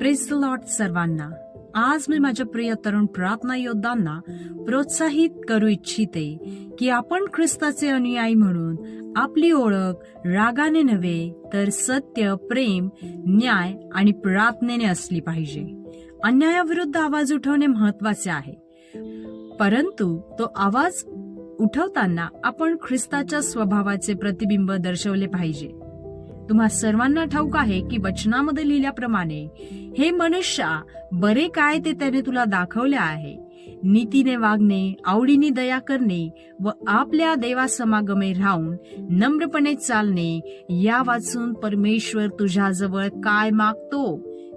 Praise the Lord सर्वांना. आज मी माझ्या प्रिय तरुण प्रार्थना योद्धांना प्रोत्साहित करू इच्छिते की आपण ख्रिस्ताचे अनुयायी म्हणून आपली ओळख रागाने नव्हे तर सत्य, प्रेम, न्याय आणि प्रार्थनेने असली पाहिजे. अन्यायाविरुद्ध आवाज उठवणे महत्वाचे आहे, परंतु तो आवाज उठवताना आपण ख्रिस्ताच्या स्वभावाचे प्रतिबिंब दर्शवले पाहिजे. तुम्हा सर्वांना ठाऊक आहे की वचनामध्ये लिहिल्याप्रमाणे हे मनुष्या, बरे काय ते त्याने तुला दाखवले आहे. नीतीने वागणे, आवडीने दया करणे व आपल्या देवासमागमे राहून नम्रपणे चालणे, या वाचून परमेश्वर तुझ्याजवळ काय मागतो.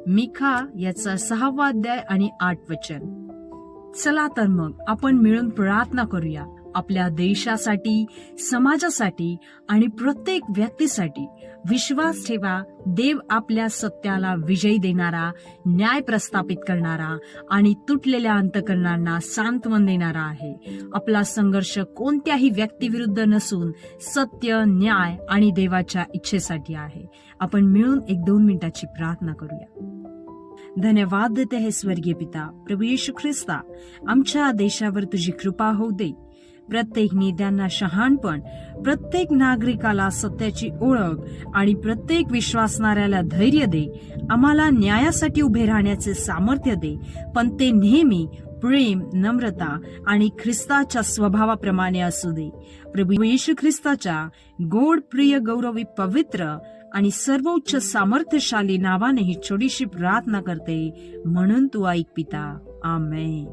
मिखा याचा 6वा अध्याय आणि 8 वचन. चला तर मग आपण मिळून प्रार्थना करूया. आपल्या देशासाठी, समाजासाठी आणि प्रत्येक व्यक्तीसाठी विश्वास ठेवा. देव आपल्या सत्याला विजयी देणारा, न्याय प्रस्थापित करणारा आणि तुटलेल्या अंतःकरणांना सांत्वन देणारा आहे. आपला संघर्ष कोणत्याही व्यक्तीविरुद्ध नसून सत्य, न्याय आणि देवाच्या इच्छेसाठी आहे. आपण मिळून 1-2 मिनिटाची प्रार्थना करूया. धन्यवाद देते हे स्वर्गीय पिता, प्रभू येशू ख्रिस्ता, आमच्या देशावर तुझी कृपा होऊ दे. प्रत्येक नेत्यांना शहाणपण, प्रत्येक नागरिकाला सत्याची ओळख आणि प्रत्येक विश्वासणाऱ्याला धैर्य दे. आम्हाला न्यायासाठी उभे राहण्याचे सामर्थ्य दे, पण ते नेहमी प्रेम, नम्रता आणि ख्रिस्ताच्या स्वभावाप्रमाणे असू दे. प्रभू येशू ख्रिस्ताच्या गोड, प्रिय, गौरवी, पवित्र आणि सर्वोच्च सामर्थ्यशाली नावाने ही छोटीशी प्रार्थना करते, म्हणून तू ऐक पिता. आमेन.